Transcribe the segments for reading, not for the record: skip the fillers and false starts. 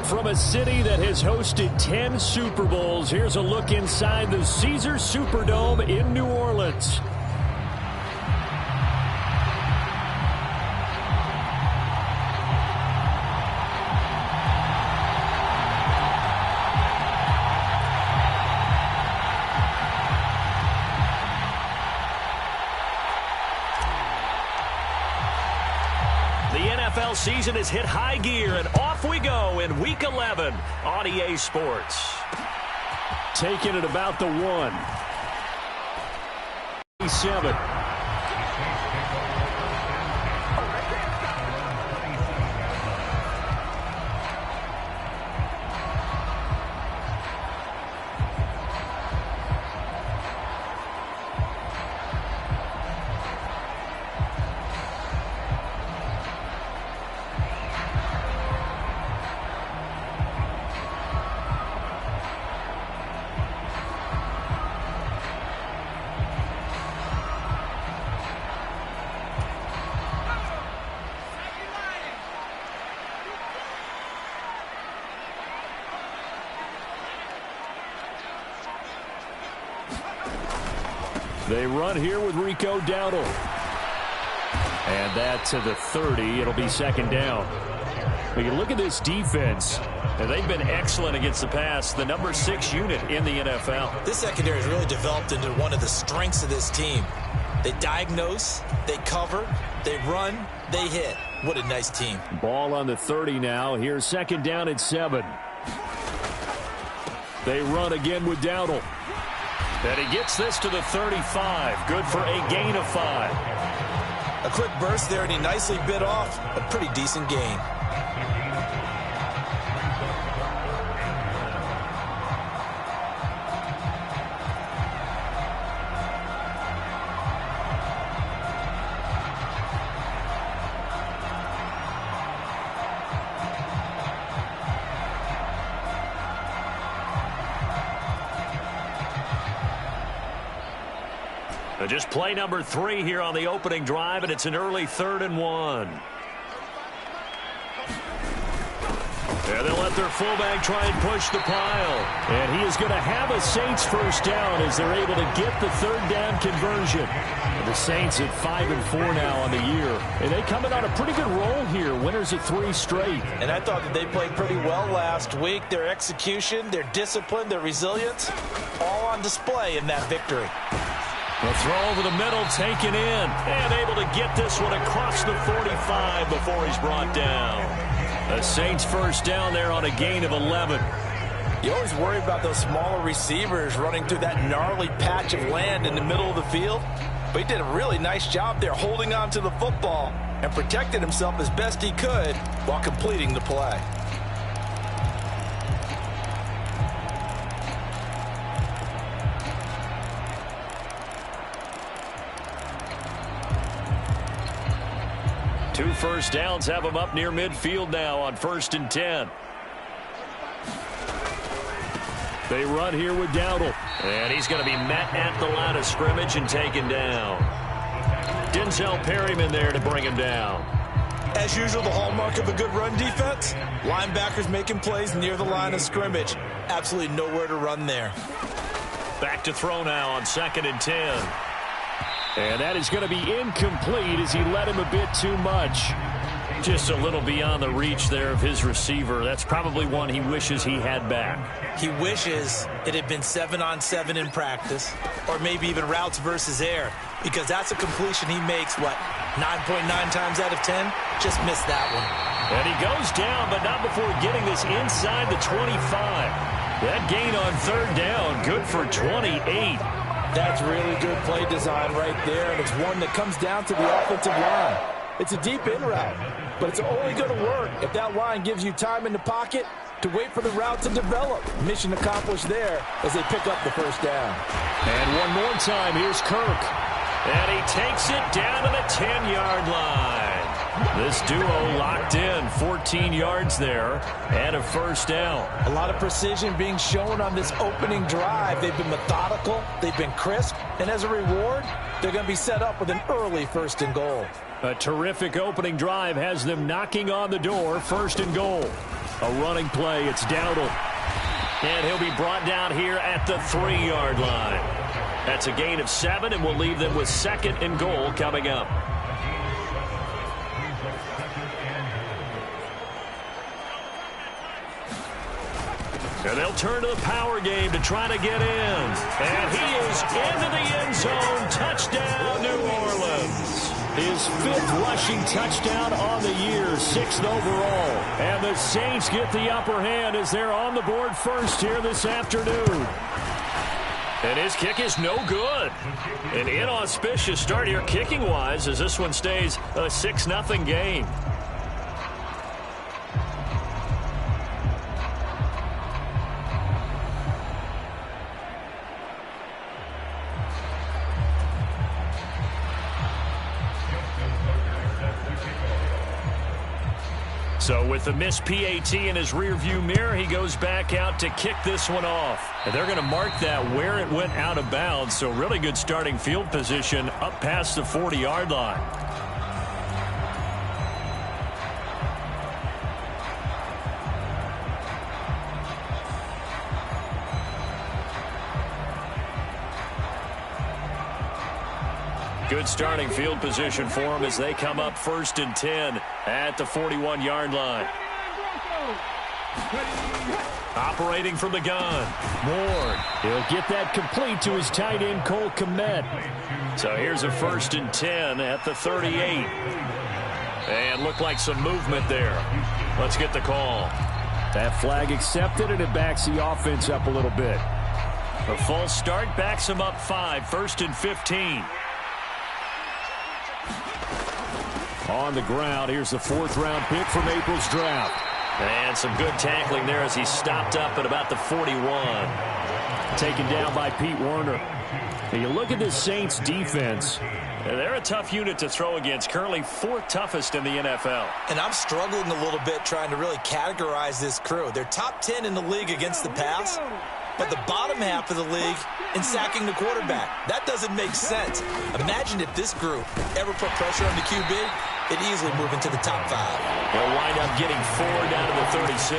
From a city that has hosted 10 Super Bowls, here's a look inside the Caesars Superdome in New Orleans. NFL season has hit high gear, and off we go in Week 11 on EA Sports. Taking it about the 1. 7. They run here with Rico Dowdle. And that to the 30. It'll be second down. But you look at this defense, and they've been excellent against the pass. The number 6 unit in the NFL. This secondary has really developed into one of the strengths of this team. They diagnose, they cover, they run, they hit. What a nice team. Ball on the 30 now. Here's second down at 7. They run again with Dowdle. And he gets this to the 35. Good for a gain of 5. A quick burst there, and he nicely bit off a pretty decent gain. Just play number 3 here on the opening drive, and it's an early 3rd and 1. And they'll let their fullback try and push the pile. And he is going to have a Saints first down as they're able to get the 3rd down conversion. The Saints at 5-4 now on the year. And they come in on a pretty good roll here. Winners of 3 straight. And I thought that they played pretty well last week. Their execution, their discipline, their resilience, all on display in that victory. The throw over the middle, taken in, and able to get this one across the 45 before he's brought down. The Saints first down there on a gain of 11. You always worry about those smaller receivers running through that gnarly patch of land in the middle of the field, but he did a really nice job there holding on to the football and protected himself as best he could while completing the play. Two first downs have him up near midfield now on 1st and 10. They run here with Dowdle. And he's going to be met at the line of scrimmage and taken down. Denzel Perryman there to bring him down. As usual, the hallmark of a good run defense, linebackers making plays near the line of scrimmage. Absolutely nowhere to run there. Back to throw now on 2nd and 10. And that is going to be incomplete as he led him a bit too much. Just a little beyond the reach there of his receiver. That's probably one he wishes he had back. He wishes it had been 7-on-7 in practice, or maybe even routes versus air, because that's a completion he makes, 9.9 times out of 10? Just missed that one. And he goes down, but not before getting this inside the 25. That gain on 3rd down, good for 28. That's really good play design right there, and it's one that comes down to the offensive line. It's a deep in route, but it's only going to work if that line gives you time in the pocket to wait for the route to develop. Mission accomplished there as they pick up the first down. And one more time, here's Kirk. And he takes it down to the 10-yard line. This duo locked in, 14 yards there, and a first down. A lot of precision being shown on this opening drive. They've been methodical, they've been crisp, and as a reward, they're going to be set up with an early 1st and goal. A terrific opening drive has them knocking on the door, 1st and goal. A running play. It's Dowdle. And he'll be brought down here at the 3-yard line. That's a gain of 7, and we'll leave them with 2nd and goal coming up. And they'll turn to the power game to try to get in. And he is into the end zone. Touchdown, New Orleans. His 5th rushing touchdown on the year, 6th overall. And the Saints get the upper hand as they're on the board first here this afternoon. And his kick is no good. An inauspicious start here kicking-wise as this one stays a 6-0 game. So with the missed PAT in his rearview mirror, he goes back out to kick this one off. And they're going to mark that where it went out of bounds. So really good starting field position up past the 40-yard line. Good starting field position for them as they come up 1st and 10 at the 41-yard line. Operating from the gun. Ward. He'll get that complete to his tight end, Cole Kmet. So here's a 1st and 10 at the 38. And looked like some movement there. Let's get the call. That flag accepted, and it backs the offense up a little bit. A false start backs him up 5, 1st and 15. On the ground, here's the 4th-round pick from April's draft. And some good tackling there as he stopped up at about the 41. Taken down by Pete Werner. And you look at this Saints defense. They're a tough unit to throw against, currently 4th toughest in the NFL. And I'm struggling a little bit trying to really categorize this crew. They're top 10 in the league against the pass, but the bottom half of the league in sacking the quarterback. That doesn't make sense. Imagine if this group ever put pressure on the QB, it'd easily move into the top 5. They'll wind up getting 4 down to the 36.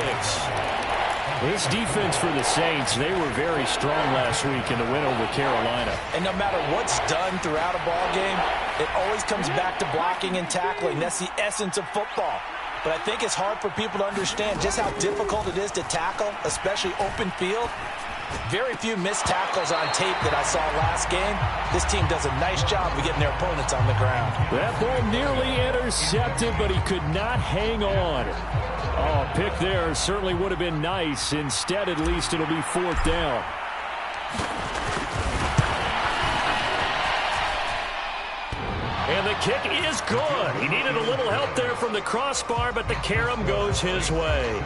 This defense for the Saints, they were very strong last week in the win over Carolina. And no matter what's done throughout a ball game, it always comes back to blocking and tackling. That's the essence of football. But I think it's hard for people to understand just how difficult it is to tackle, especially open field. Very few missed tackles on tape that I saw last game. This team does a nice job of getting their opponents on the ground. That ball nearly intercepted, but he could not hang on. Oh, pick there certainly would have been nice. Instead, at least it'll be 4th down. And the kick is good. He needed a little help there from the crossbar, but the carom goes his way.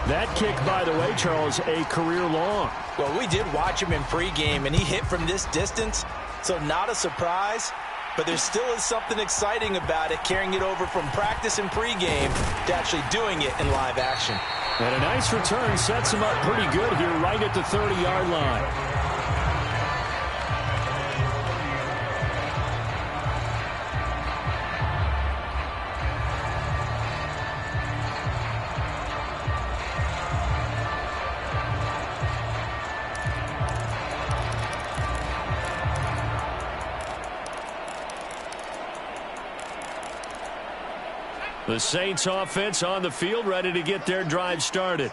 That kick, by the way, Charles, a career long. Well, we did watch him in pregame, and he hit from this distance, so not a surprise. But there still is something exciting about it, carrying it over from practice and pregame to actually doing it in live action. And a nice return sets him up pretty good here right at the 30-yard line. The Saints offense on the field, ready to get their drive started.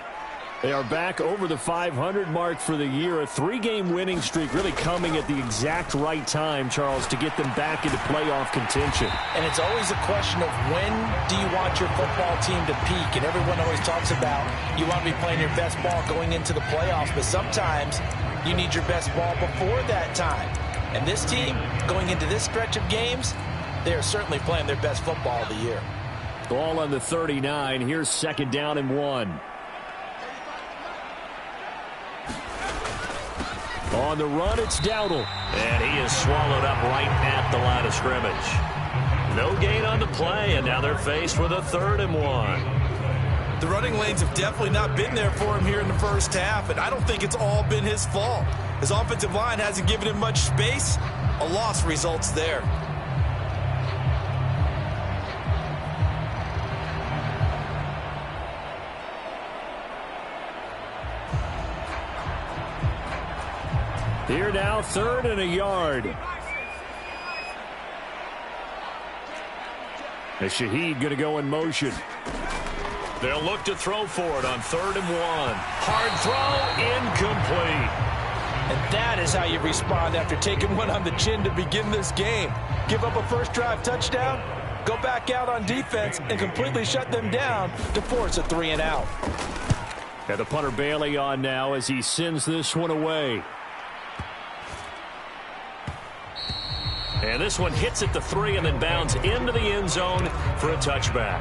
They are back over the 500 mark for the year. A 3-game winning streak really coming at the exact right time, Charles, to get them back into playoff contention. And it's always a question of when do you want your football team to peak? And everyone always talks about you want to be playing your best ball going into the playoffs, but sometimes you need your best ball before that time. And this team, going into this stretch of games, they are certainly playing their best football of the year. Ball on the 39. Here's 2nd down and 1. On the run, it's Dowdle. And he is swallowed up right at the line of scrimmage. No gain on the play, and now they're faced with a 3rd and 1. The running lanes have definitely not been there for him here in the first half, and I don't think it's all been his fault. His offensive line hasn't given him much space. A loss results there. Here now, 3rd and a yard. And Shaheed going to go in motion. They'll look to throw for it on 3rd and 1. Hard throw, incomplete. And that is how you respond after taking one on the chin to begin this game. Give up a first drive touchdown, go back out on defense, and completely shut them down to force a 3 and out. And the punter Bailey on now as he sends this one away. And this one hits at the 3 and then bounds into the end zone for a touchback.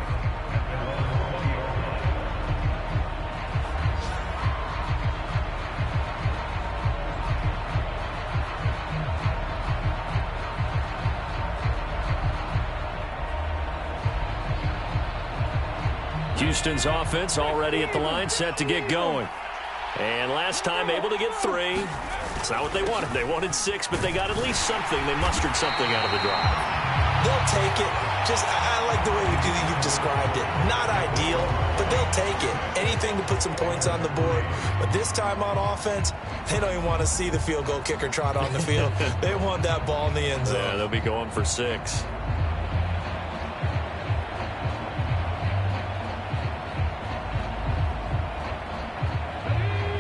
Houston's offense already at the line, set to get going. And last time able to get 3. It's not what they wanted. They wanted 6, but they got at least something. They mustered something out of the drive. They'll take it. I like the way you've described it. Not ideal, but they'll take it. Anything to put some points on the board. But this time on offense, they don't even want to see the field goal kicker trot on the field. They want that ball in the end zone. Yeah, they'll be going for 6.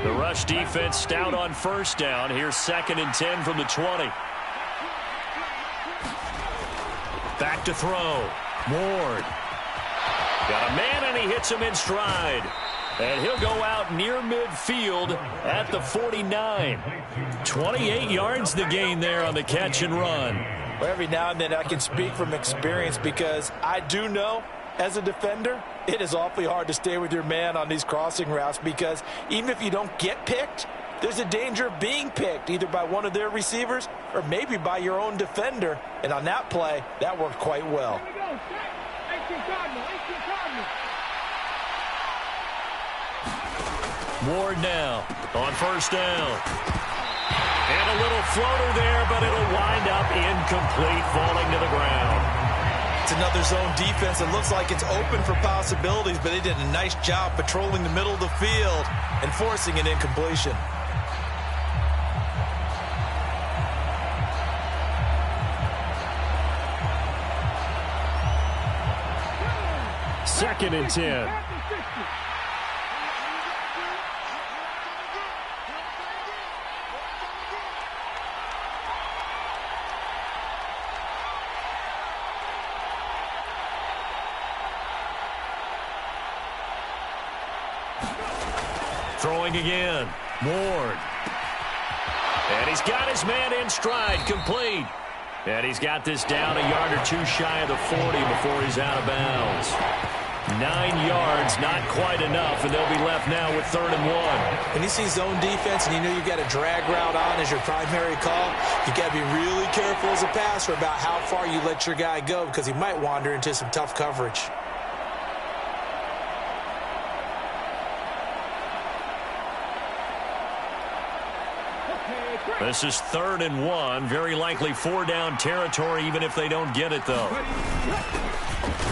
The rush defense stout on first down. Here's 2nd and 10 from the 20. Back to throw. Ward. Got a man, and he hits him in stride. And he'll go out near midfield at the 49. 28 yards the gain there on the catch and run. Well, every now and then I can speak from experience because I do know, as a defender, it is awfully hard to stay with your man on these crossing routes because even if you don't get picked, there's a danger of being picked either by one of their receivers or maybe by your own defender. And on that play, that worked quite well. Ward now on first down. And a little floater there, but it'll wind up incomplete, falling to the ground. It's another zone defense. It looks like it's open for possibilities, but they did a nice job patrolling the middle of the field and forcing an incompletion. Second and 10. Throwing again. Ward. And he's got his man in stride, complete. And he's got this down a yard or 2 shy of the 40 before he's out of bounds. 9 yards, not quite enough, and they'll be left now with 3rd and 1. When you see zone defense and you know you've got a drag route on as your primary call, you got to be really careful as a passer about how far you let your guy go because he might wander into some tough coverage. This is 3rd and 1. Very likely 4-down territory, even if they don't get it, though.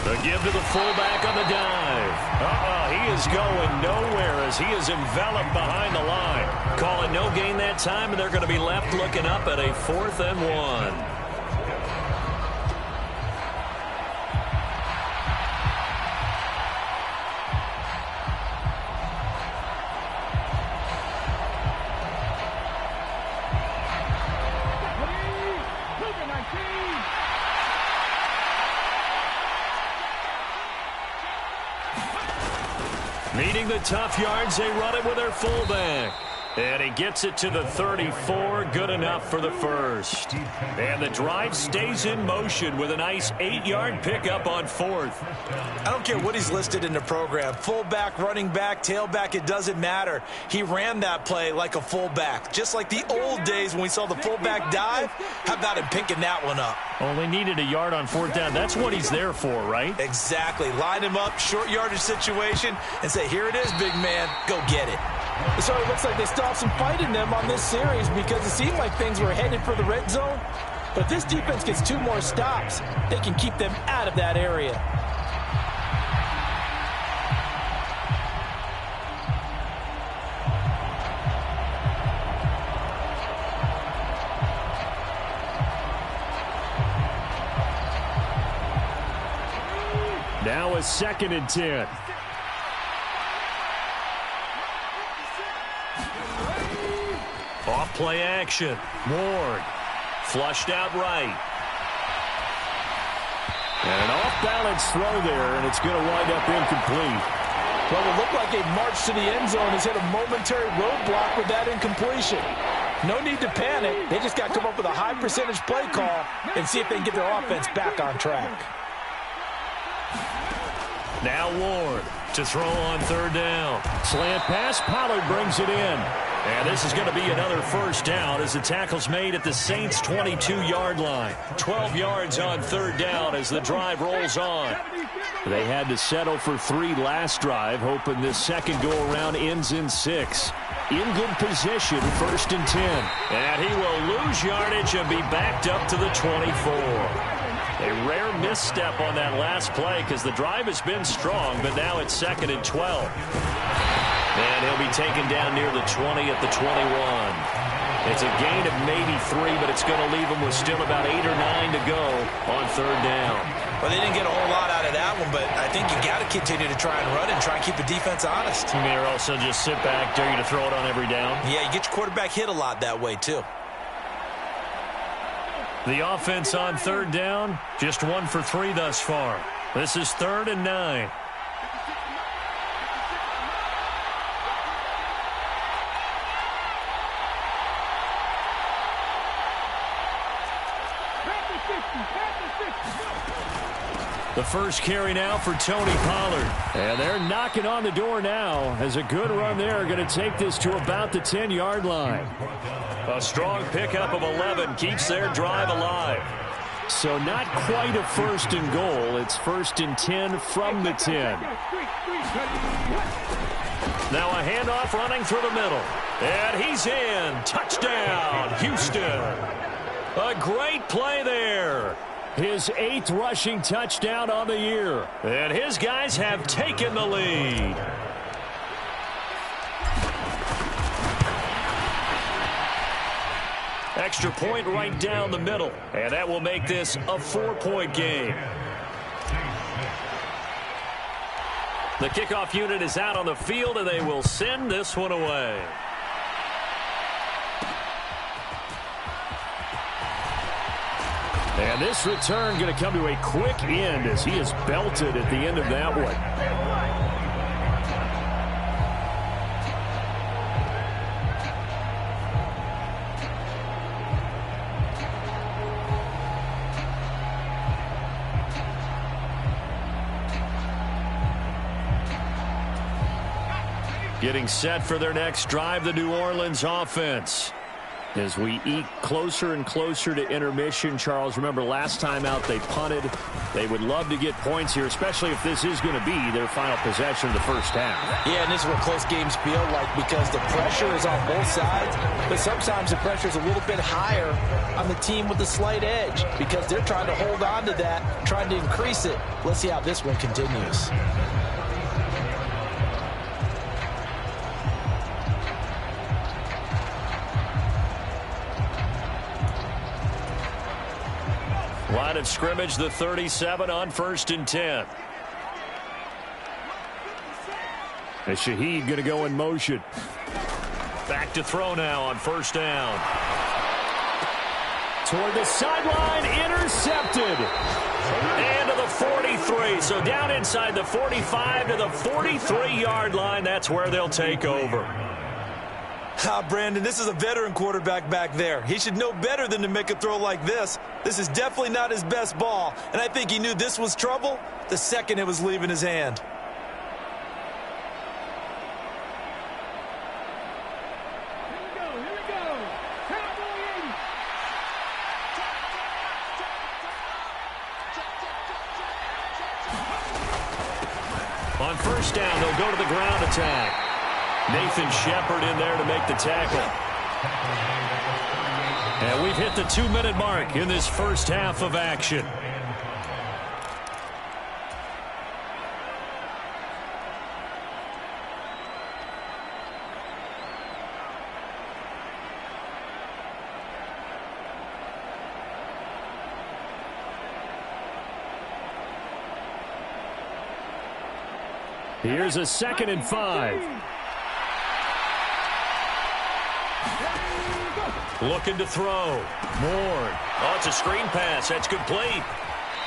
The give to the fullback on the dive. He is going nowhere as he is enveloped behind the line. Calling no gain that time, and they're going to be left looking up at a 4th and 1. Needing the tough yards, they run it with their fullback. And he gets it to the 34, good enough for the first. And the drive stays in motion with a nice 8-yard pickup on 4th. I don't care what he's listed in the program. Fullback, running back, tailback, it doesn't matter. He ran that play like a fullback. Just like the old days when we saw the fullback dive. How about him picking that one up? Only needed a yard on 4th down. That's what he's there for, right? Exactly. Line him up, short yardage situation, and say, here it is, big man. Go get it. So it looks like they stopped some fight in them on this series because it seemed like things were headed for the red zone. But if this defense gets 2 more stops, they can keep them out of that area. a 2nd and 10. Off play action. Ward flushed out right. And an off-balance throw there, and it's going to wind up incomplete. Well, it looked like a march to the end zone has hit a momentary roadblock with that incompletion. No need to panic. They just got to come up with a high percentage play call and see if they can get their offense back on track. Now Ward to throw on 3rd down. Slant pass, Pollard brings it in. And this is going to be another first down as the tackle's made at the Saints' 22-yard line. 12 yards on 3rd down as the drive rolls on. They had to settle for 3 last drive, hoping this second go-around ends in 6. In good position, 1st and 10. And he will lose yardage and be backed up to the 24. A rare misstep on that last play because the drive has been strong, but now it's 2nd and 12. And he'll be taken down near the 20 at the 21. It's a gain of maybe 3, but it's going to leave him with still about 8 or 9 to go on 3rd down. Well, they didn't get a whole lot out of that one, but I think you got to continue to try and run and try and keep the defense honest. You may also just sit back, dare you to throw it on every down. Yeah, you get your quarterback hit a lot that way, too. The offense on 3rd down, just 1 for 3 thus far. This is 3rd and 9. The first carry now for Tony Pollard. And they're knocking on the door now as a good run there. Going to take this to about the 10-yard line. A strong pickup of 11 keeps their drive alive. So not quite a 1st and goal. It's 1st and 10 from the 10. Now a handoff running through the middle. And he's in. Touchdown, Houston. A great play there. His 8th rushing touchdown on the year. And his guys have taken the lead. Extra point right down the middle. And that will make this a 4-point game. The kickoff unit is out on the field, and they will send this one away. And this return going to come to a quick end as he is belted at the end of that one. Getting set for their next drive, the New Orleans offense. As we eke closer and closer to intermission, Charles, remember last time out they punted. They would love to get points here, especially if this is going to be their final possession of the first half. Yeah, and this is what close games feel like because the pressure is on both sides, but sometimes the pressure is a little bit higher on the team with the slight edge because they're trying to hold on to that, trying to increase it. Let's see how this one continues. Line of scrimmage, the 37 on 1st and 10. And Shaheed going to go in motion. Back to throw now on 1st down. Toward the sideline, intercepted. And to the 43. So down inside the 45 to the 43-yard line. That's where they'll take over. Brandon, this is a veteran quarterback back there. He should know better than to make a throw like this. This is definitely not his best ball, and I think he knew this was trouble the second it was leaving his hand. On 1st down, they'll go to the ground attack. Nathan Shepard in there to make the tackle. And we've hit the 2-minute mark in this first half of action. Here's a 2nd and 5. Looking to throw. Moore. Oh, it's a screen pass. That's complete.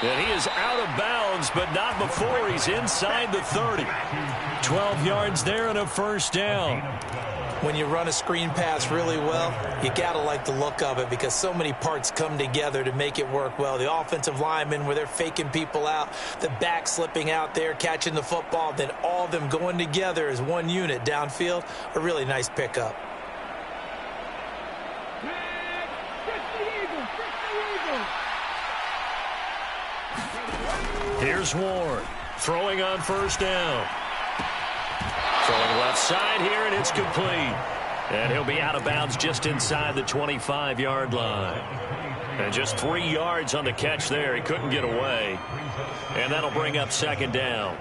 And he is out of bounds, but not before he's inside the 30. 12 yards there and a first down. When you run a screen pass really well, you got to like the look of it because so many parts come together to make it work well. The offensive linemen, where they're faking people out, the back slipping out there, catching the football, then all of them going together as one unit downfield, a really nice pickup. Here's Ward, throwing on first down. Throwing left side here, and it's complete. And he'll be out of bounds just inside the 25-yard line. And just 3 yards on the catch there. He couldn't get away. And that'll bring up 2nd down.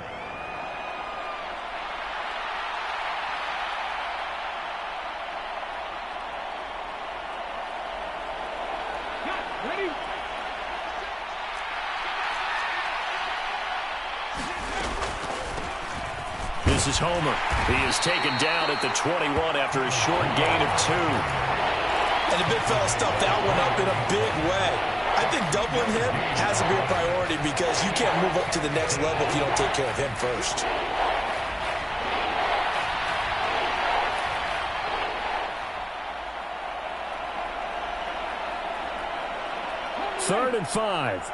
This is Homer. He is taken down at the 21 after a short gain of 2. And the big fella stuffed that one up in a big way. I think doubling him has to be a priority because you can't move up to the next level if you don't take care of him first. Third and 5.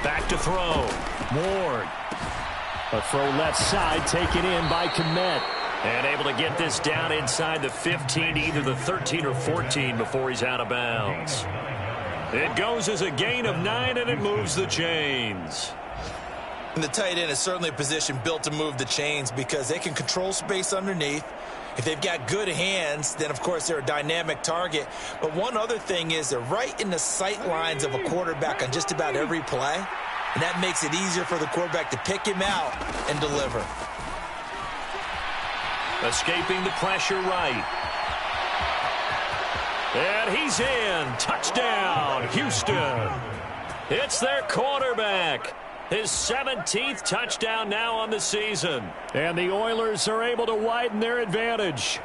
Back to throw. Ward. A throw left side taken in by Kmet. And able to get this down inside the 15, either the 13 or 14 before he's out of bounds. It goes as a gain of 9, and it moves the chains. And the tight end is certainly a position built to move the chains because they can control space underneath. If they've got good hands, then, of course, they're a dynamic target. But one other thing is they're right in the sight lines of a quarterback on just about every play. And that makes it easier for the quarterback to pick him out and deliver. Escaping the pressure right. And he's in. Touchdown, Houston. It's their quarterback. His 17th touchdown now on the season. And the Oilers are able to widen their advantage.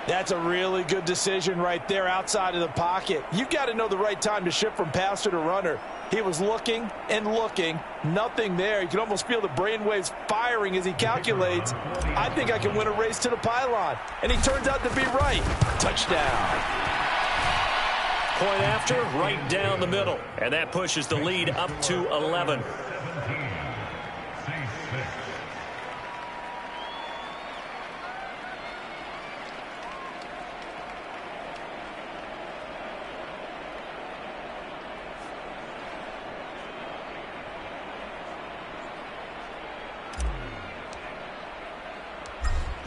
That's a really good decision right there outside of the pocket. You've got to know the right time to shift from passer to runner. He was looking and looking, nothing there. You can almost feel the brainwaves firing as he calculates, I think I can win a race to the pylon. And he turns out to be right. Touchdown. Point after, right down the middle. And that pushes the lead up to 11.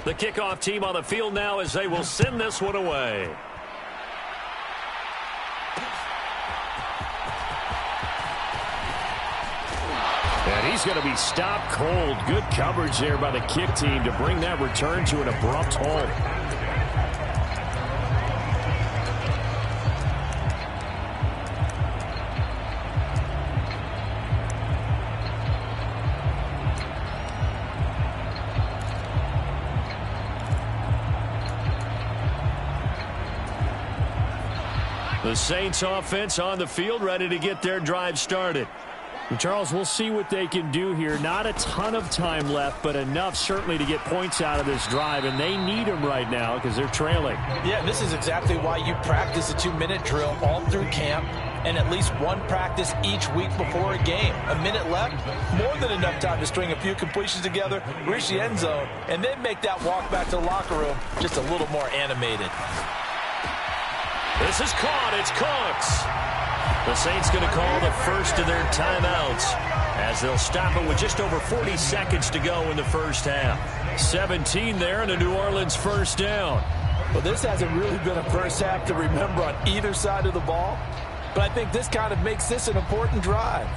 The kickoff team on the field now as they will send this one away. And he's going to be stopped cold. Good coverage there by the kick team to bring that return to an abrupt halt. The Saints offense on the field, ready to get their drive started. And Charles, we'll see what they can do here. Not a ton of time left, but enough certainly to get points out of this drive, and they need them right now because they're trailing. Yeah, this is exactly why you practice a 2-minute drill all through camp and at least one practice each week before a game. A minute left, more than enough time to string a few completions together, reach the end zone, and then make that walk back to the locker room just a little more animated. This is caught. It's Cooks. The Saints going to call the first of their timeouts as they'll stop it with just over 40 seconds to go in the first half. 17 there and a New Orleans first down. Well, this hasn't really been a first half to remember on either side of the ball, but I think this kind of makes this an important drive.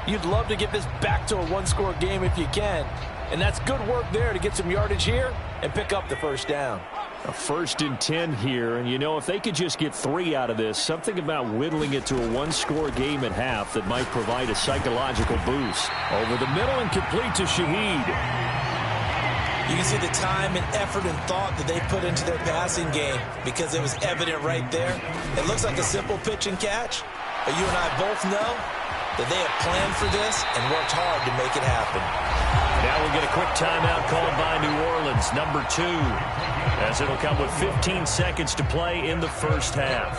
You'd love to get this back to a one-score game if you can, and that's good work there to get some yardage here and pick up the first down. A 1st and 10 here, and you know, if they could just get 3 out of this, something about whittling it to a 1-score game at half that might provide a psychological boost. Over the middle and complete to Shaheed. You can see the time and effort and thought that they put into their passing game because it was evident right there. It looks like a simple pitch and catch, but you and I both know that they have planned for this and worked hard to make it happen. Now we'll get a quick timeout called by New Orleans, number 2, as it'll come with 15 seconds to play in the first half.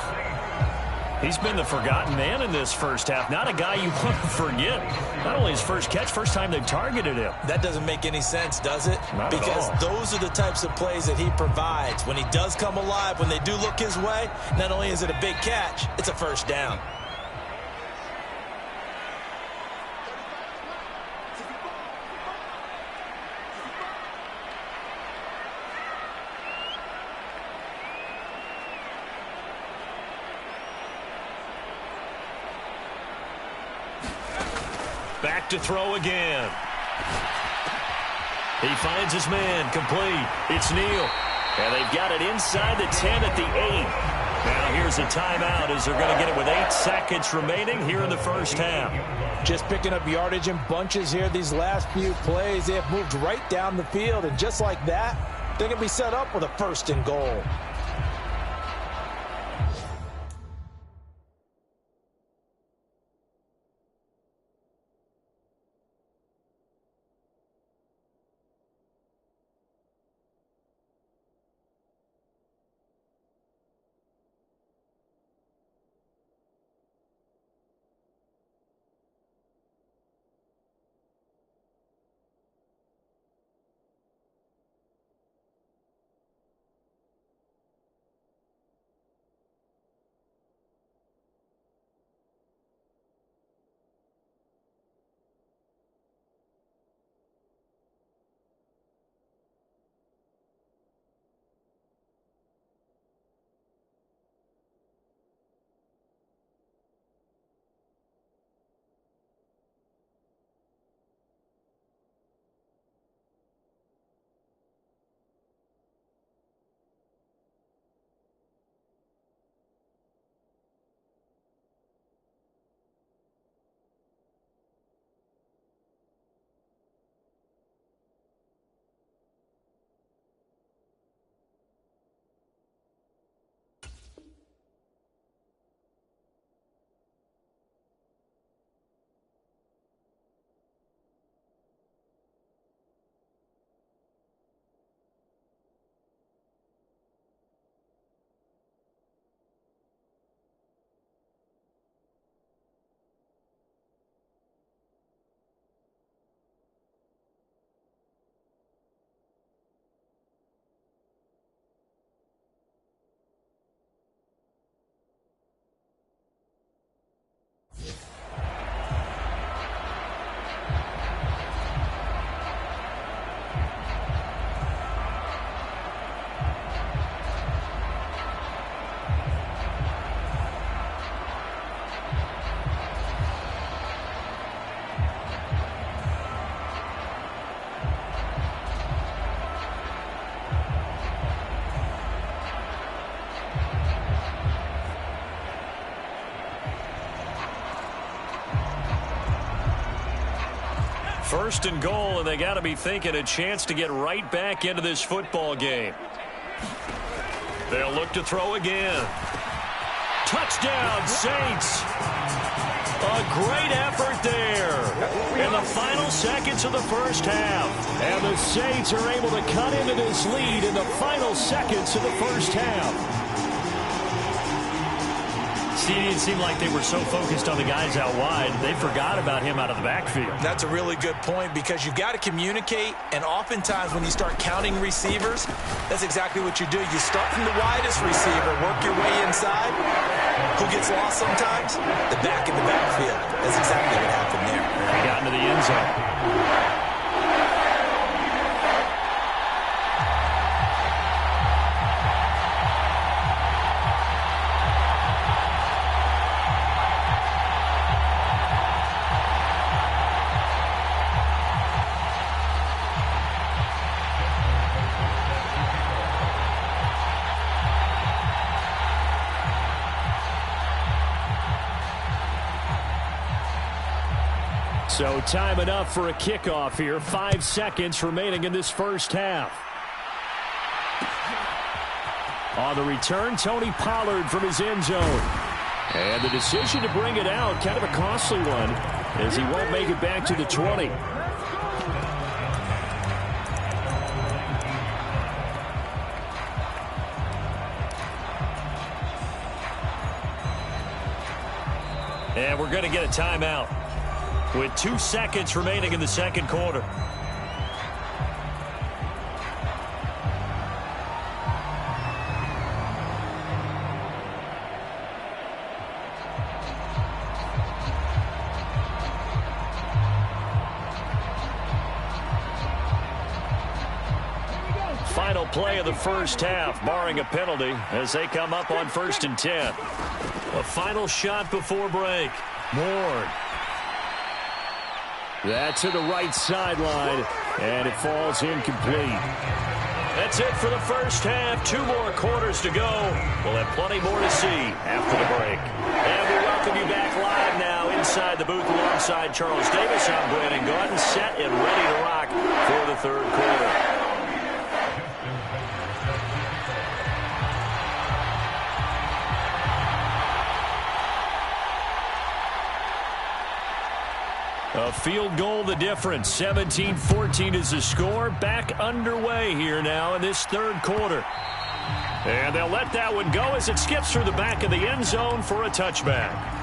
He's been the forgotten man in this first half. Not a guy you want to forget. Not only his first catch, first time they've targeted him. That doesn't make any sense, does it? Not because at all. Those are the types of plays that he provides. When he does come alive, when they do look his way, not only is it a big catch, it's a first down. Back to throw again. He finds his man, complete. It's Neal. And they've got it inside the 10 at the 8. Now here's a timeout as they're going to get it with 8 seconds remaining here in the first half. Just picking up yardage in bunches here these last few plays. They have moved right down the field, and just like that, they're going to be set up with a 1st and goal. First and goal, and they got to be thinking a chance to get right back into this football game. They'll look to throw again. Touchdown, Saints. A great effort there in the final seconds of the first half. And the Saints are able to cut into this lead in the final seconds of the first half. See, it didn't seem like they were so focused on the guys out wide, they forgot about him out of the backfield. That's a really good point because you've got to communicate, and oftentimes when you start counting receivers, that's exactly what you do. You start from the widest receiver, work your way inside. Who gets lost sometimes? The back in the backfield. That's exactly what happened there. He got into the end zone. So time enough for a kickoff here. 5 seconds remaining in this first half. On the return, Tony Pollard from his end zone. And the decision to bring it out, kind of a costly one, as he won't make it back to the 20. And we're going to get a timeout with 2 seconds remaining in the second quarter. Final play of the first half, barring a penalty, as they come up on 1st and 10. A final shot before break. Ward. That's to the right sideline, and it falls incomplete. That's it for the first half. 2 more quarters to go. We'll have plenty more to see after the break. And we welcome you back live now inside the booth alongside Charles Davis. I'm Brandon Gaudin, set and ready to rock for the third quarter. A field goal the difference. 17-14 is the score. Back underway here now in this third quarter. And they'll let that one go as it skips through the back of the end zone for a touchback.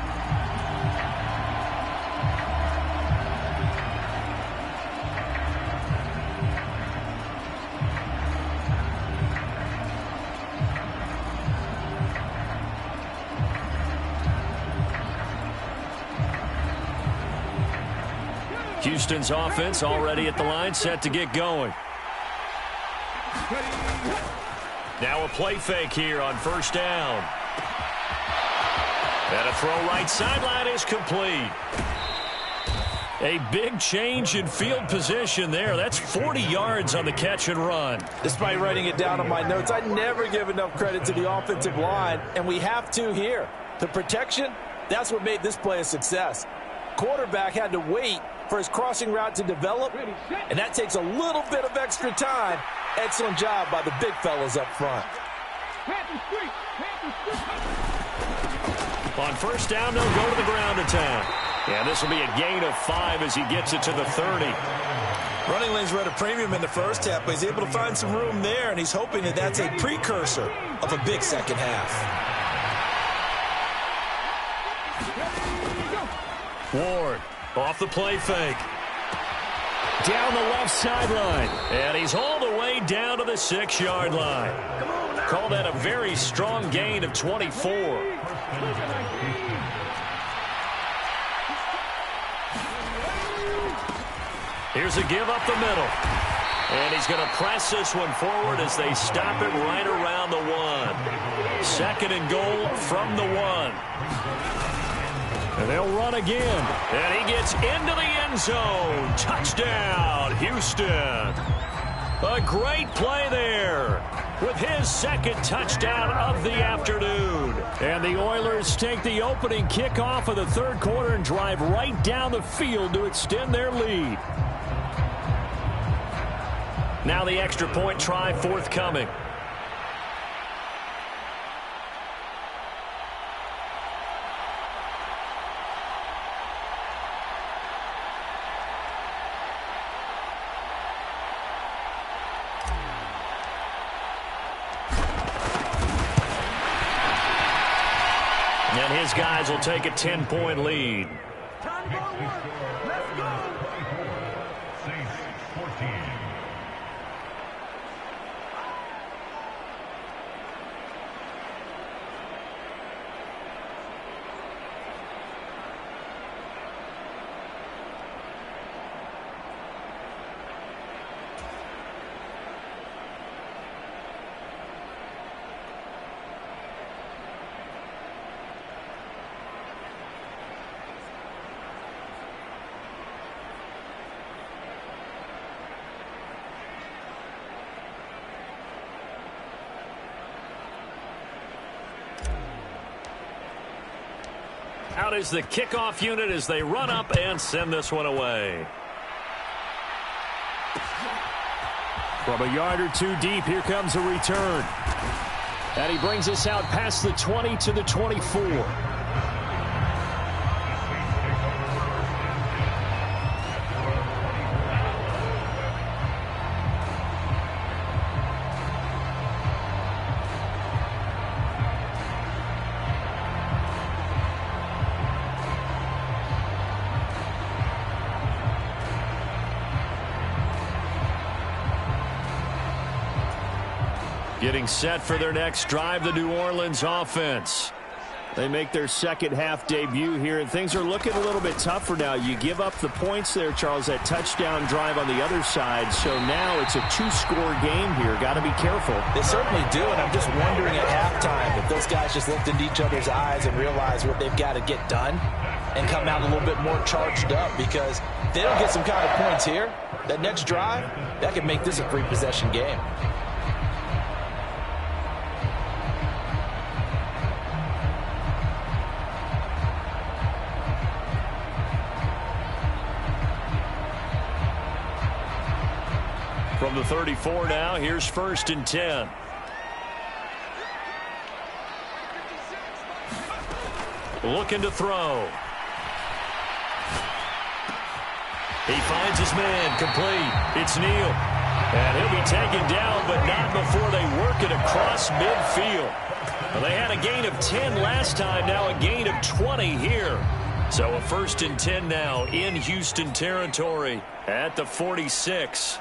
Houston's offense already at the line, set to get going. Now a play fake here on 1st down. And a throw right sideline is complete. A big change in field position there. That's 40 yards on the catch and run. Despite writing it down on my notes, I never give enough credit to the offensive line, and we have to here. The protection, that's what made this play a success. Quarterback had to wait for his crossing route to develop, and that takes a little bit of extra time. Excellent job by the big fellas up front. On 1st down, they'll go to the ground attack. And this will be a gain of 5 as he gets it to the 30. Running lanes were at a premium in the first half, but he's able to find some room there, and he's hoping that that's a precursor of a big second half. Ward off the play fake. Down the left sideline. And he's all the way down to the 6-yard line. Call that a very strong gain of 24. Here's a give up the middle. And he's going to press this one forward as they stop it right around the 1. 2nd and goal from the 1. And they'll run again. And he gets into the end zone. Touchdown, Houston. A great play there with his 2nd touchdown of the afternoon. And the Oilers take the opening kickoff of the third quarter and drive right down the field to extend their lead. Now the extra point try forthcoming. And his guys will take a 10-point lead. Let's go. Saints 14. Out is the kickoff unit as they run up and send this one away. From a yard or two deep, here comes a return. And he brings us out past the 20 to the 24. Getting set for their next drive, the New Orleans offense. They make their second half debut here, and things are looking a little bit tougher now. You give up the points there, Charles, that touchdown drive on the other side. So now it's a two-score game here. Got to be careful. They certainly do, and I'm just wondering at halftime if those guys just looked into each other's eyes and realized what they've got to get done and come out a little bit more charged up, because if they don't get some kind of points here, that next drive, that could make this a three-possession game. From the 34 now, here's 1st and 10. Looking to throw. He finds his man, complete. It's Neal. And he'll be taken down, but not before they work it across midfield. Well, they had a gain of 10 last time, now a gain of 20 here. So a 1st and 10 now in Houston territory at the 46.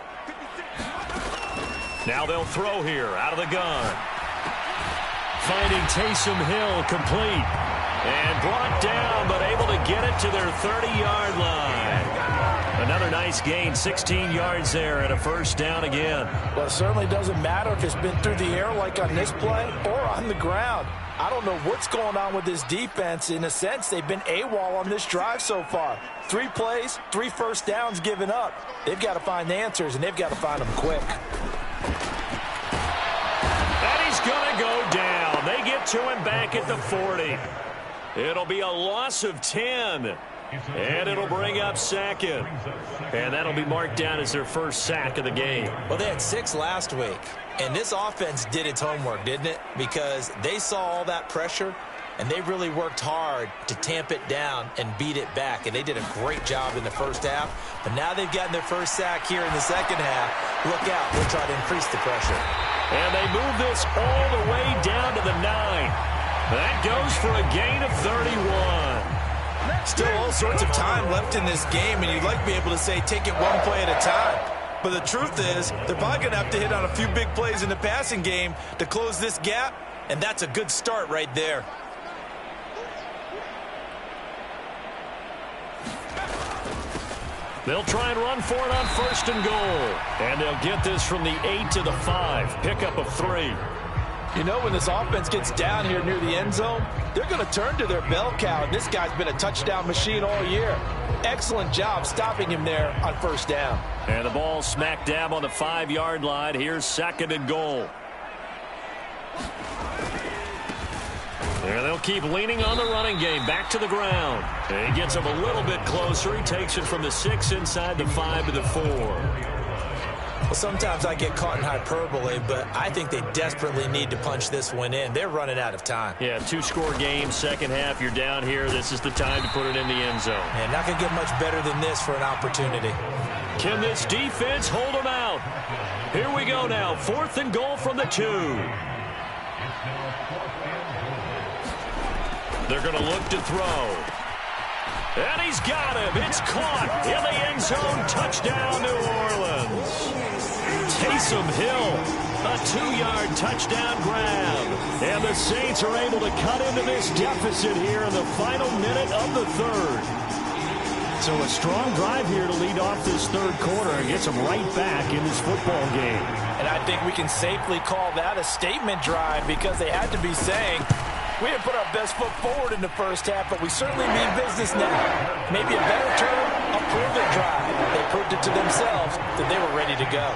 Now they'll throw here out of the gun. Finding Taysom Hill, complete. And brought down, but able to get it to their 30-yard line. Another nice gain, 16 yards there, and a 1st down again. Well, it certainly doesn't matter if it's been through the air like on this play or on the ground. I don't know what's going on with this defense. In a sense, they've been AWOL on this drive so far. 3 plays, 3 first downs given up. They've got to find the answers, and they've got to find them quick. And he's going to go down. They get to him back at the 40. It'll be a loss of 10. And it'll bring up 2nd. And that'll be marked down as their 1st sack of the game. Well, they had 6 last week. And this offense did its homework, didn't it? Because they saw all that pressure, and they really worked hard to tamp it down and beat it back. And they did a great job in the first half. But now they've gotten their 1st sack here in the second half. Look out. We'll try to increase the pressure. And they move this all the way down to the 9. That goes for a gain of 31. Still all sorts of time left in this game, and you'd like to be able to say take it one play at a time. But the truth is, they're probably going to have to hit on a few big plays in the passing game to close this gap, and that's a good start right there. They'll try and run for it on 1st and goal. And they'll get this from the 8 to the 5. Pickup of 3. You know, when this offense gets down here near the end zone, they're going to turn to their bell cow, and this guy's been a touchdown machine all year. Excellent job stopping him there on 1st down. And the ball smack dab on the 5-yard line. Here's 2nd and goal. And they'll keep leaning on the running game. Back to the ground. And he gets him a little bit closer. He takes it from the 6 inside the 5 to the 4. Well, sometimes I get caught in hyperbole, but I think they desperately need to punch this one in. They're running out of time. Yeah, 2-score game, second half. You're down here. This is the time to put it in the end zone. And not going to get much better than this for an opportunity. Can this defense hold them out? Here we go now. 4th and goal from the 2. They're going to look to throw. And he's got him. It's caught in the end zone. Touchdown, New Orleans. Taysom Hill, a 2-yard touchdown grab. And the Saints are able to cut into this deficit here in the final minute of the 3rd. So a strong drive here to lead off this 3rd quarter and gets them right back in this football game. And I think we can safely call that a statement drive, because they had to be saying, we didn't put our best foot forward in the first half, but we certainly mean business now. Maybe a better term, a prove-it drive. They proved it to themselves that they were ready to go.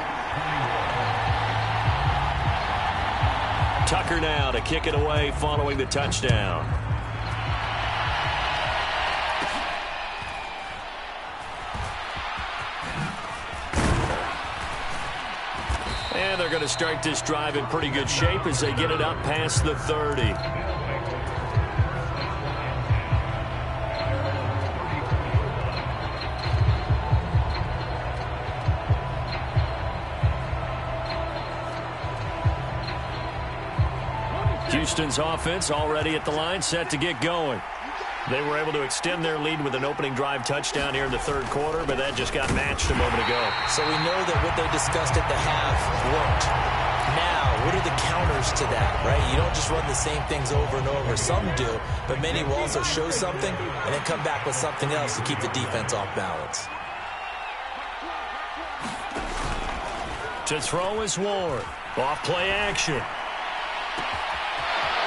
Tucker now to kick it away following the touchdown. And they're going to start this drive in pretty good shape as they get it up past the 30. Houston's offense already at the line, set to get going. They were able to extend their lead with an opening drive touchdown here in the third quarter, but that just got matched a moment ago. So we know that what they discussed at the half worked. Now, what are the counters to that, right? You don't just run the same things over and over. Some do, but many will also show something and then come back with something else to keep the defense off balance. To throw is Ward. Off play action.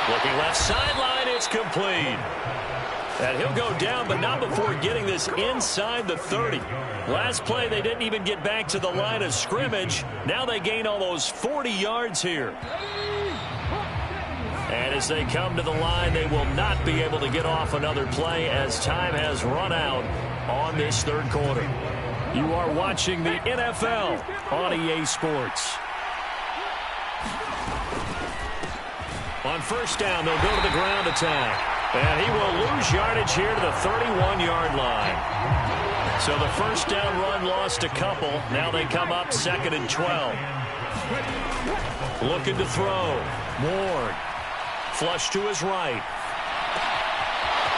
Looking left sideline, it's complete. And he'll go down, but not before getting this inside the 30. Last play, they didn't even get back to the line of scrimmage. Now they gain almost 40 yards here. And as they come to the line, they will not be able to get off another play as time has run out on this third quarter. You are watching the NFL on EA Sports. On first down, they'll go to the ground attack. And he will lose yardage here to the 31-yard line. So the first down run lost a couple. Now they come up 2nd and 12. Looking to throw. Ward. Flush to his right.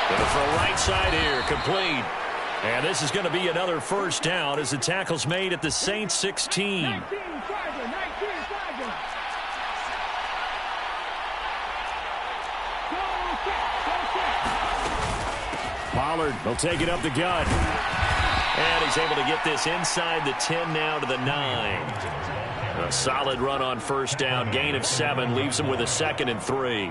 Going to throw right side here. Complete. And this is going to be another first down as the tackle's made at the Saints 16. Pollard will take it up the gut. And he's able to get this inside the 10 now to the 9. A solid run on first down. Gain of 7 leaves him with a 2nd and 3.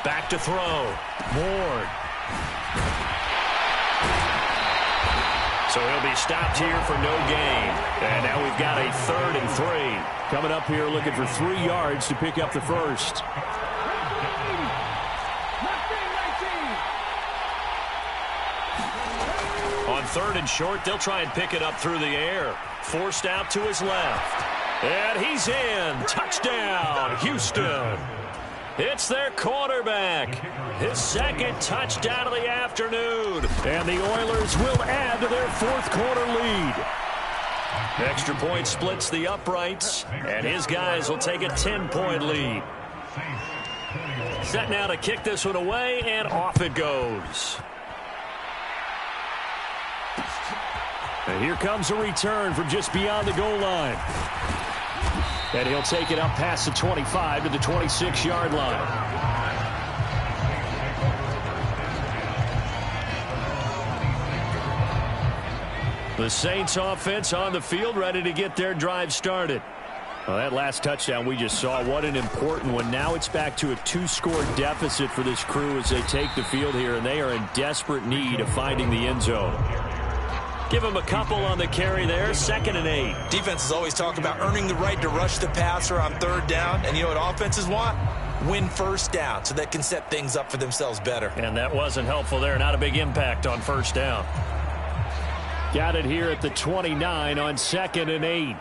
Back to throw. Ward. So he'll be stopped here for no gain. And now we've got a 3rd and 3. Coming up here looking for 3 yards to pick up the first. On 3rd and short, they'll try and pick it up through the air. Forced out to his left. And he's in. Touchdown, Houston. It's their quarterback. His 2nd touchdown of the afternoon. And the Oilers will add to their 4th quarter lead. Extra point splits the uprights. And his guys will take a 10-point lead. Set now to kick this one away, and off it goes. And here comes a return from just beyond the goal line. And he'll take it up past the 25 to the 26-yard line. The Saints offense on the field, ready to get their drive started. Well, that last touchdown we just saw, what an important one. Now it's back to a 2-score deficit for this crew as they take the field here, and they are in desperate need of finding the end zone. Give him a couple on the carry there, 2nd and 8. Defenses always talk about earning the right to rush the passer on 3rd down. And you know what offenses want? Win first down so they can set things up for themselves better. And that wasn't helpful there. Not a big impact on first down. Got it here at the 29 on 2nd and 8.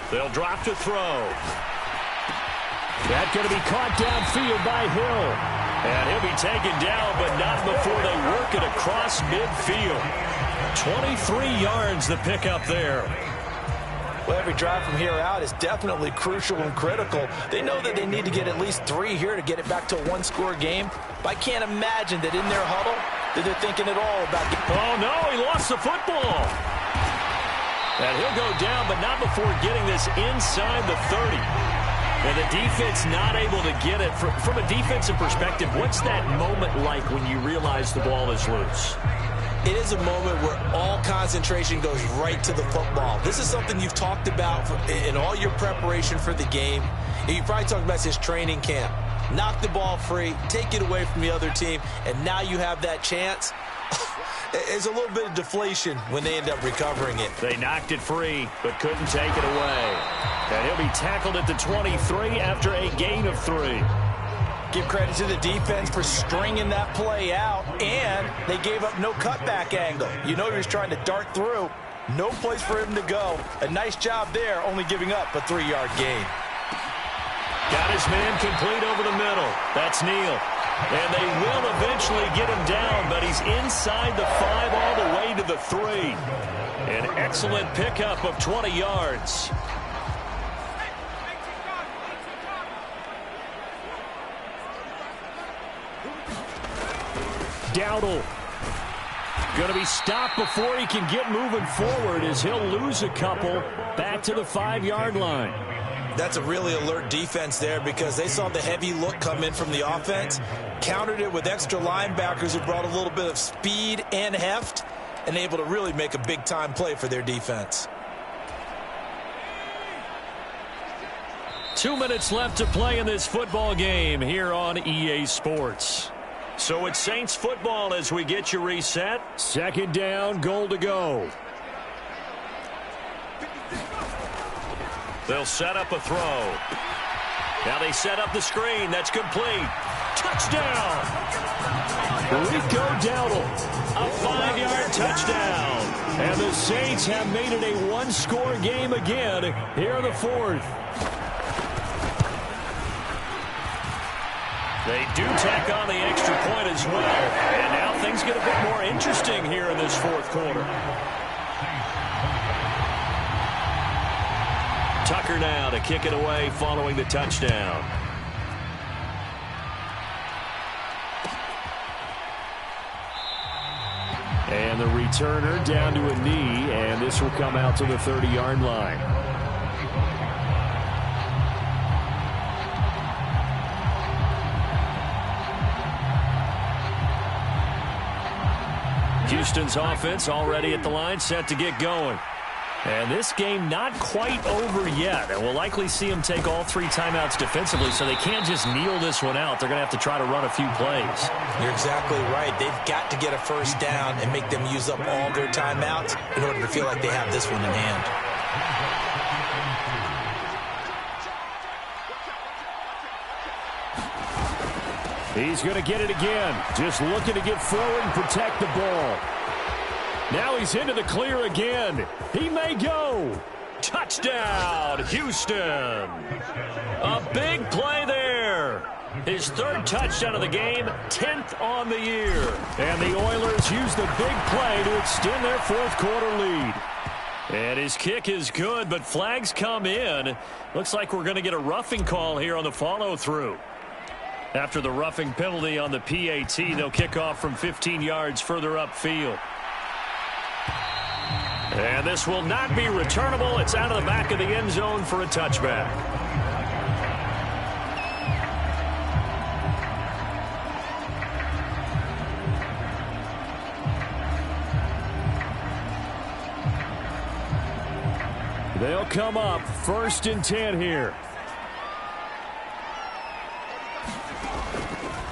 They'll drop to throw. That's going to be caught downfield by Hill. And he'll be taken down, but not before they work it across midfield. 23 yards the pickup there. Well, every drive from here out is definitely crucial and critical. They know that they need to get at least 3 here to get it back to a 1-score game. But I can't imagine that in their huddle that they're thinking at all about getting... Oh, no, he lost the football. And he'll go down, but not before getting this inside the 30. And the defense not able to get it. From a defensive perspective, what's that moment like when you realize the ball is loose? It is a moment where all concentration goes right to the football. This is something you've talked about in all your preparation for the game. And you probably talked about since training camp. Knock the ball free, take it away from the other team, and now you have that chance. There's a little bit of deflation when they end up recovering it. They knocked it free, but couldn't take it away. And he'll be tackled at the 23 after a gain of 3. Give credit to the defense for stringing that play out, and they gave up no cutback angle. You know he was trying to dart through. No place for him to go. A nice job there, only giving up a 3-yard gain. Got his man complete over the middle. That's Neal. And they will eventually get him down, but he's inside the 5 all the way to the 3. An excellent pickup of 20 yards. Dowdle going to be stopped before he can get moving forward as he'll lose a couple back to the 5-yard line. That's a really alert defense there because they saw the heavy look come in from the offense, countered it with extra linebackers who brought a little bit of speed and heft, and able to really make a big-time play for their defense. 2 minutes left to play in this football game here on EA Sports. So it's Saints football as we get you reset. 2nd down, goal to go. They'll set up a throw. Now they set up the screen. That's complete. Touchdown! Rico Dowdle. A 5-yard touchdown. And the Saints have made it a one-score game again here in the 4th. They do tack on the extra point as well. And now things get a bit more interesting here in this 4th quarter. Tucker now to kick it away following the touchdown. And the returner down to a knee, and this will come out to the 30-yard line. Houston's offense already at the line, set to get going. And this game not quite over yet. And we'll likely see them take all 3 timeouts defensively, so they can't just kneel this one out. They're going to have to try to run a few plays. You're exactly right. They've got to get a first down and make them use up all their timeouts in order to feel like they have this one in hand. He's going to get it again. Just looking to get forward and protect the ball. Now he's into the clear again. He may go. Touchdown, Houston. A big play there. His 3rd touchdown of the game, 10th on the year. And the Oilers use the big play to extend their 4th quarter lead. And his kick is good, but flags come in. Looks like we're going to get a roughing call here on the follow-through. After the roughing penalty on the PAT, they'll kick off from 15 yards further upfield. And this will not be returnable. It's out of the back of the end zone for a touchback. They'll come up 1st and 10 here.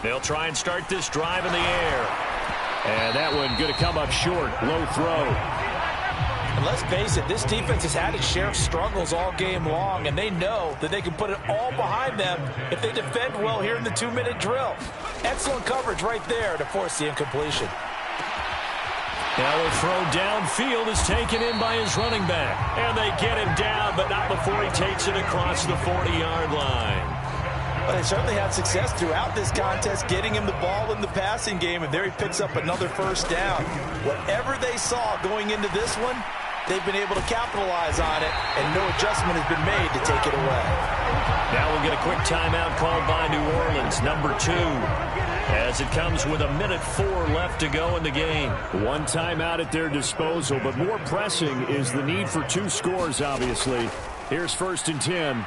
They'll try and start this drive in the air. And that one going to come up short. Low throw. And let's face it, this defense has had its share of struggles all game long, and they know that they can put it all behind them if they defend well here in the 2-minute drill. Excellent coverage right there to force the incompletion. Now a throw downfield is taken in by his running back. And they get him down, but not before he takes it across the 40-yard line. Well, they certainly had success throughout this contest getting him the ball in the passing game, and there he picks up another first down. Whatever they saw going into this one, they've been able to capitalize on it, and no adjustment has been made to take it away. Now we'll get a quick timeout called by New Orleans, number 2, as it comes with 1:04 left to go in the game. One timeout at their disposal, but more pressing is the need for 2 scores, obviously. Here's 1st and 10.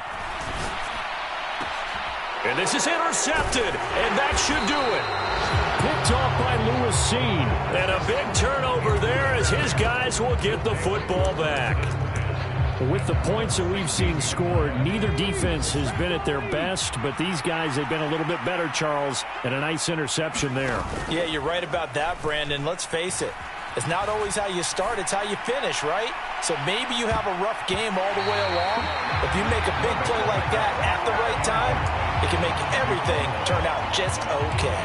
And this is intercepted, and that should do it. Picked off by Lewis Seen. And a big turnover there as his guys will get the football back. With the points that we've seen scored, neither defense has been at their best, but these guys have been a little bit better, Charles, and a nice interception there. Yeah, you're right about that, Brandon. Let's face it. It's not always how you start, it's how you finish, right? So maybe you have a rough game all the way along. If you make a big play like that at the right time, it can make everything turn out just okay.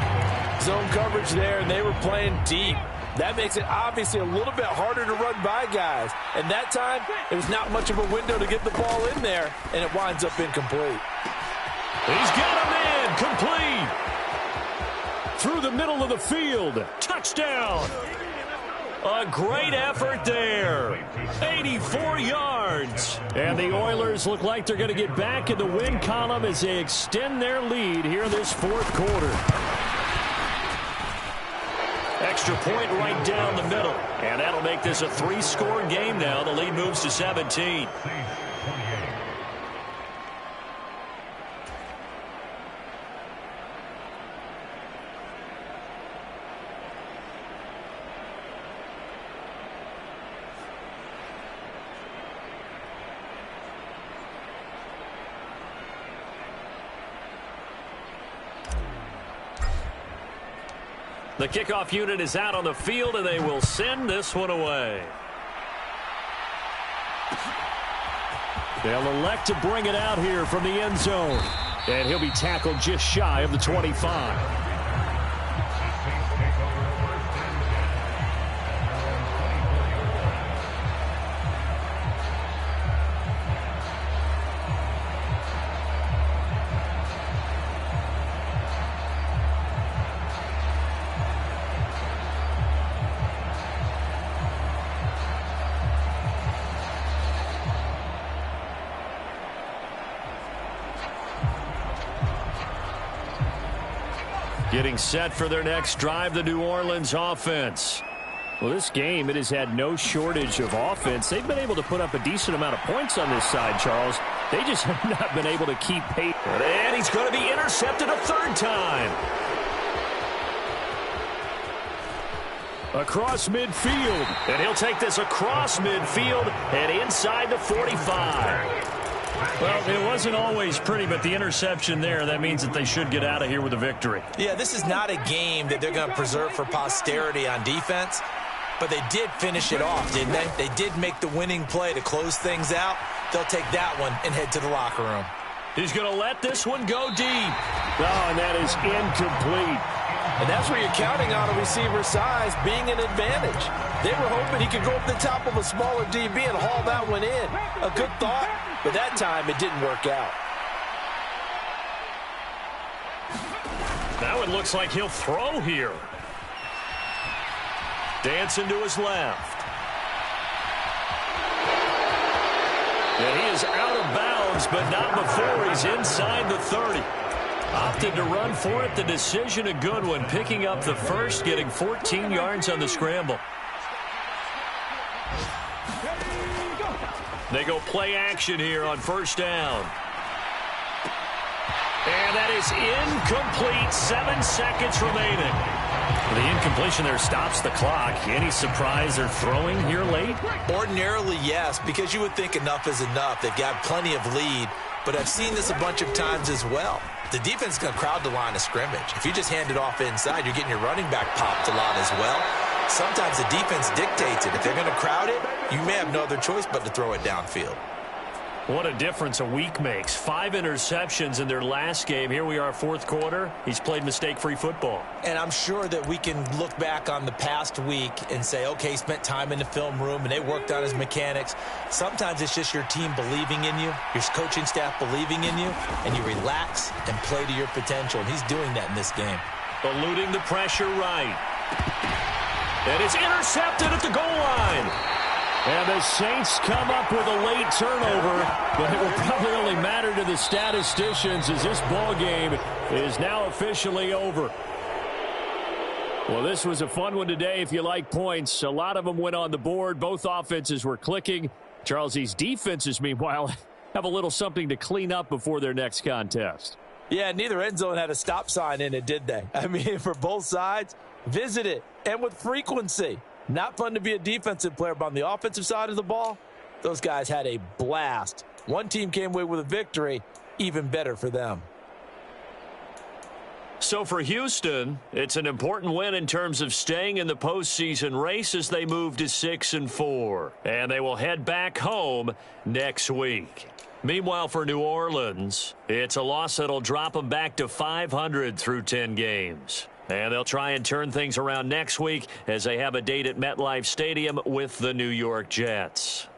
Zone coverage there, and they were playing deep. That makes it obviously a little bit harder to run by guys. And that time, it was not much of a window to get the ball in there, and it winds up incomplete. He's got a man complete. Through the middle of the field. Touchdown. A great effort there. 84 yards. And the Oilers look like they're going to get back in the win column as they extend their lead here in this fourth quarter. Extra point right down the middle. And that'll make this a 3-score game now. The lead moves to 17. The kickoff unit is out on the field, and they will send this one away. They'll elect to bring it out here from the end zone. And he'll be tackled just shy of the 25. Getting set for their next drive, the New Orleans offense. Well, this game, it has had no shortage of offense. They've been able to put up a decent amount of points on this side, Charles. They just have not been able to keep pace. And he's going to be intercepted a third time. Across midfield. And he'll take this across midfield and inside the 45. Well, it wasn't always pretty, but the interception there, that means that they should get out of here with a victory. Yeah, this is not a game that they're going to preserve for posterity on defense, but they did finish it off, didn't they? They did make the winning play to close things out. They'll take that one and head to the locker room. He's going to let this one go deep. Oh, and that is incomplete. And that's where you're counting on a receiver's size being an advantage. They were hoping he could go up the top of a smaller DB and haul that one in. A good thought, but that time it didn't work out. Now it looks like he'll throw here. Dancing to his left. And he is out of bounds, but not before he's inside the 30. Opted to run for it. The decision a good one. Picking up the first, getting 14 yards on the scramble. They go play action here on first down. And that is incomplete. 7 seconds remaining. The incompletion there stops the clock. Any surprise they're throwing here late? Ordinarily, yes, because you would think enough is enough. They've got plenty of lead, but I've seen this a bunch of times as well. The defense is going to crowd the line of scrimmage. If you just hand it off inside, you're getting your running back popped a lot as well. Sometimes the defense dictates it. If they're going to crowd it, you may have no other choice but to throw it downfield. What a difference a week makes. 5 interceptions in their last game. Here we are, fourth quarter. He's played mistake-free football. And I'm sure that we can look back on the past week and say, okay, he spent time in the film room and they worked on his mechanics. Sometimes it's just your team believing in you, your coaching staff believing in you, and you relax and play to your potential. And he's doing that in this game. Eluding the pressure right. And it's intercepted at the goal line. And the Saints come up with a late turnover, but it will probably only matter to the statisticians as this ball game is now officially over. Well, this was a fun one today if you like points. A lot of them went on the board. Both offenses were clicking. Charles, these defenses, meanwhile, have a little something to clean up before their next contest. Yeah, neither end zone had a stop sign in it, did they? I mean, for both sides, visit it, and with frequency. Not fun to be a defensive player, but on the offensive side of the ball, those guys had a blast. One team came away with a victory, even better for them. So for Houston, it's an important win in terms of staying in the postseason race as they move to 6-4. And they will head back home next week. Meanwhile, for New Orleans, it's a loss that'll drop them back to 500 through 10 games. And they'll try and turn things around next week as they have a date at MetLife Stadium with the New York Jets.